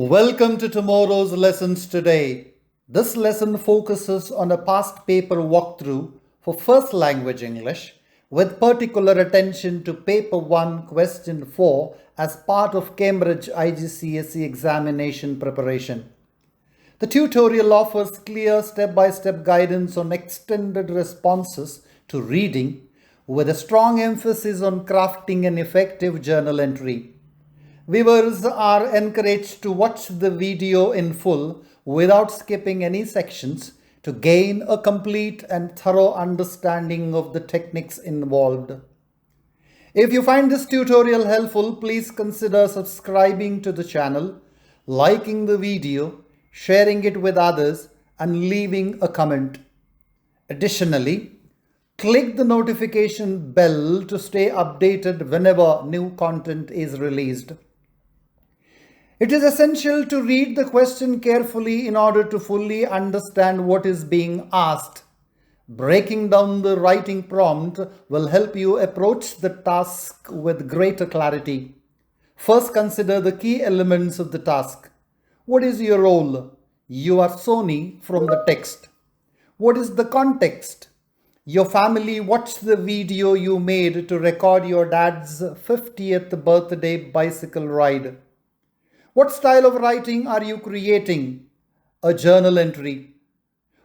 Welcome to tomorrow's lessons today. This lesson focuses on a past paper walkthrough for first language English with particular attention to paper 1 question 4 as part of Cambridge IGCSE examination preparation. The tutorial offers clear step-by-step guidance on extended responses to reading with a strong emphasis on crafting an effective journal entry. Viewers are encouraged to watch the video in full without skipping any sections to gain a complete and thorough understanding of the techniques involved. If you find this tutorial helpful, please consider subscribing to the channel, liking the video, sharing it with others, and leaving a comment. Additionally, click the notification bell to stay updated whenever new content is released. It is essential to read the question carefully in order to fully understand what is being asked. Breaking down the writing prompt will help you approach the task with greater clarity. First, consider the key elements of the task. What is your role? You are Sony from the text. What is the context? Your family watched the video you made to record your dad's 50th birthday bicycle ride. What style of writing are you creating? A journal entry.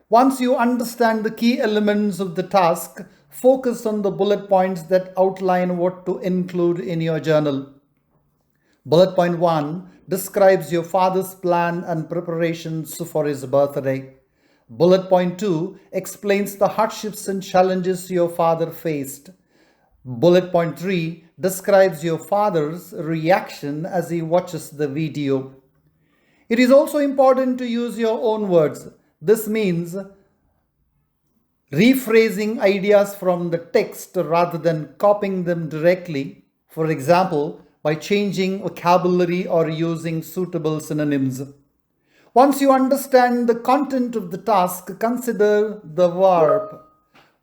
Once you understand the key elements of the task, focus on the bullet points that outline what to include in your journal. Bullet point 1 describes your father's plan and preparations for his birthday. Bullet point 2 explains the hardships and challenges your father faced. Bullet point 3 describes your father's reaction as he watches the video. It is also important to use your own words. This means rephrasing ideas from the text rather than copying them directly. For example, by changing vocabulary or using suitable synonyms. Once you understand the content of the task, consider the verb.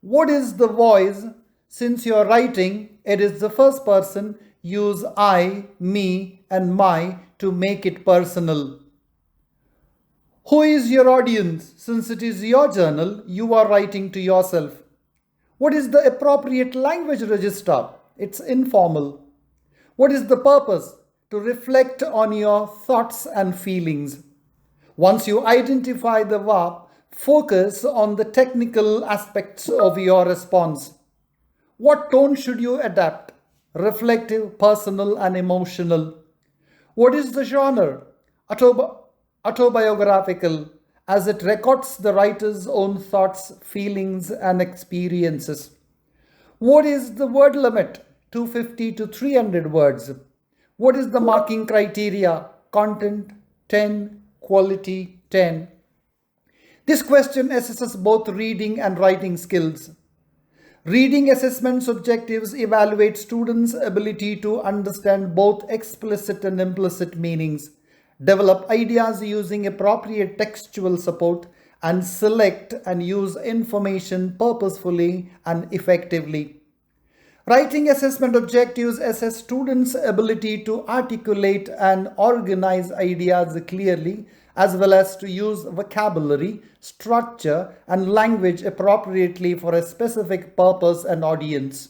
What is the voice? Since you are writing, it is the first person. Use I, me, and my to make it personal. Who is your audience? Since it is your journal, you are writing to yourself. What is the appropriate language register? It's informal. What is the purpose? To reflect on your thoughts and feelings. Once you identify the verb, focus on the technical aspects of your response. What tone should you adapt? Reflective, personal, and emotional. What is the genre? Autobiographical, as it records the writer's own thoughts, feelings, and experiences. What is the word limit? 250 to 300 words. What is the marking criteria? Content 10, quality 10. This question assesses both reading and writing skills. Reading assessment objectives evaluate students' ability to understand both explicit and implicit meanings, develop ideas using appropriate textual support, and select and use information purposefully and effectively. Writing assessment objectives assess students' ability to articulate and organize ideas clearly, as well as to use vocabulary, structure, and language appropriately for a specific purpose and audience.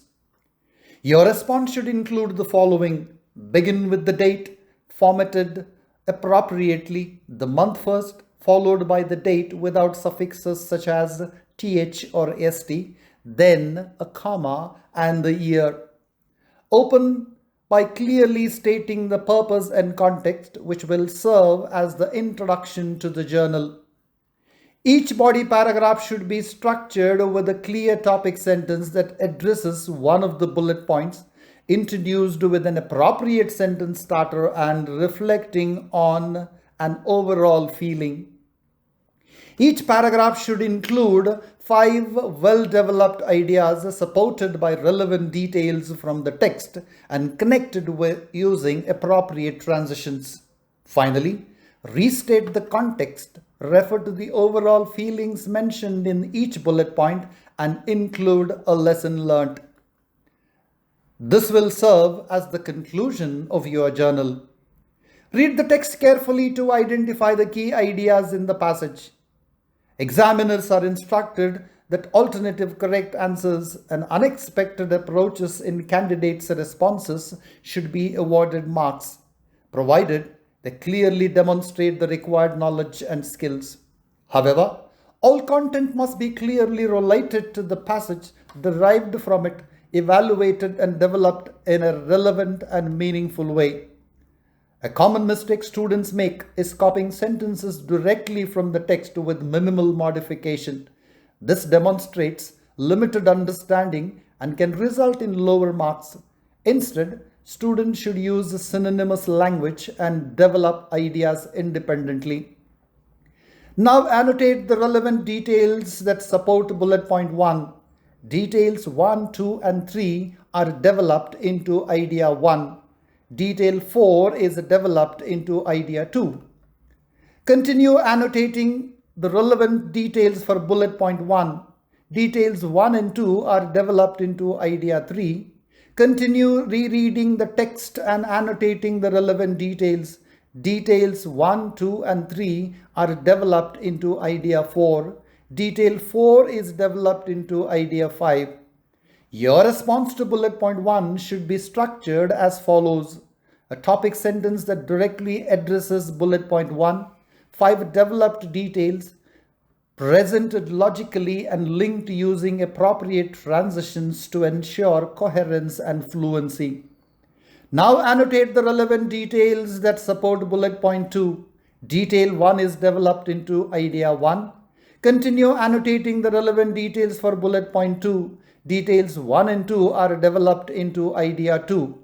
Your response should include the following. Begin with the date, formatted appropriately, the month first, followed by the date without suffixes such as th or st, then a comma and the year. Open by clearly stating the purpose and context, which will serve as the introduction to the journal. Each body paragraph should be structured with a clear topic sentence that addresses one of the bullet points, introduced with an appropriate sentence starter and reflecting on an overall feeling. Each paragraph should include 5 well-developed ideas supported by relevant details from the text and connected with using appropriate transitions. Finally, restate the context, refer to the overall feelings mentioned in each bullet point, and include a lesson learnt. This will serve as the conclusion of your journal. Read the text carefully to identify the key ideas in the passage. Examiners are instructed that alternative correct answers and unexpected approaches in candidates' responses should be awarded marks, provided they clearly demonstrate the required knowledge and skills. However, all content must be clearly related to the passage, derived from it, evaluated and developed in a relevant and meaningful way. A common mistake students make is copying sentences directly from the text with minimal modification. This demonstrates limited understanding and can result in lower marks. Instead, students should use synonymous language and develop ideas independently. Now annotate the relevant details that support bullet point 1. Details 1, 2 and 3 are developed into idea 1. Detail 4 is developed into idea 2. Continue annotating the relevant details for bullet point 1. Details 1 and 2 are developed into idea 3. Continue rereading the text and annotating the relevant details. Details 1, 2 and 3 are developed into idea 4. Detail 4 is developed into idea 5. Your response to bullet point 1 should be structured as follows. A topic sentence that directly addresses bullet point 1, 5 developed details, presented logically and linked using appropriate transitions to ensure coherence and fluency. Now annotate the relevant details that support bullet point 2. Detail 1 is developed into idea 1. Continue annotating the relevant details for bullet point 2. Details 1 and 2 are developed into idea 2.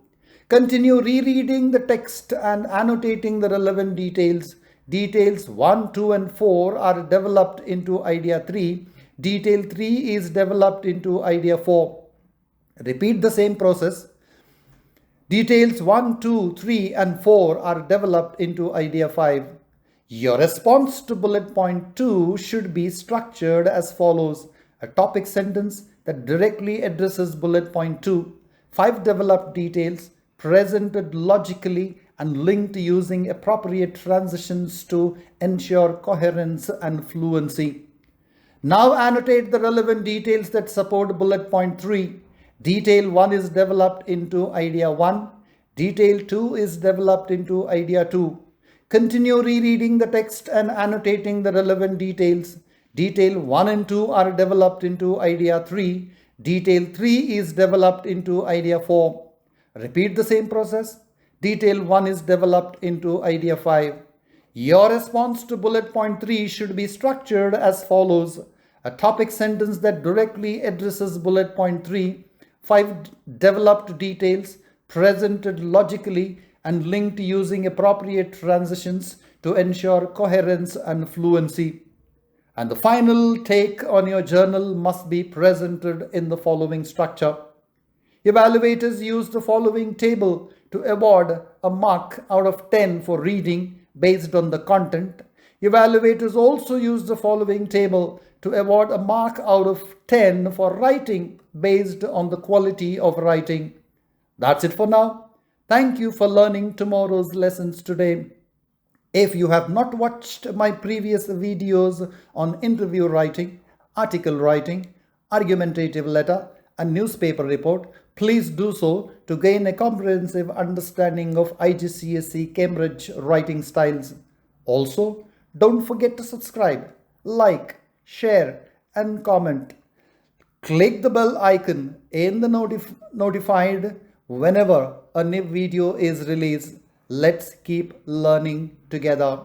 Continue rereading the text and annotating the relevant details. Details 1, 2 and 4 are developed into idea 3. Detail 3 is developed into idea 4. Repeat the same process. Details 1, 2, 3 and 4 are developed into idea 5. Your response to bullet point 2 should be structured as follows. A topic sentence that directly addresses bullet point 2. 5 developed details, presented logically and linked using appropriate transitions to ensure coherence and fluency. Now annotate the relevant details that support bullet point 3. Detail 1 is developed into idea 1. Detail 2 is developed into idea 2. Continue rereading the text and annotating the relevant details. Detail 1 and 2 are developed into idea 3. Detail 3 is developed into idea 4. Repeat the same process. Detail 1 is developed into idea 5. Your response to bullet point 3 should be structured as follows. A topic sentence that directly addresses bullet point 3. 5 developed details, presented logically and linked using appropriate transitions to ensure coherence and fluency. And the final take on your journal must be presented in the following structure. Evaluators use the following table to award a mark out of 10 for reading based on the content. Evaluators also use the following table to award a mark out of 10 for writing based on the quality of writing. That's it for now. Thank you for learning tomorrow's lessons today. If you have not watched my previous videos on interview writing, article writing, argumentative letter, and newspaper report, please do so to gain a comprehensive understanding of IGCSE Cambridge writing styles. Also, don't forget to subscribe, like, share, and comment. Click the bell icon in the notified whenever a new video is released. Let's keep learning together.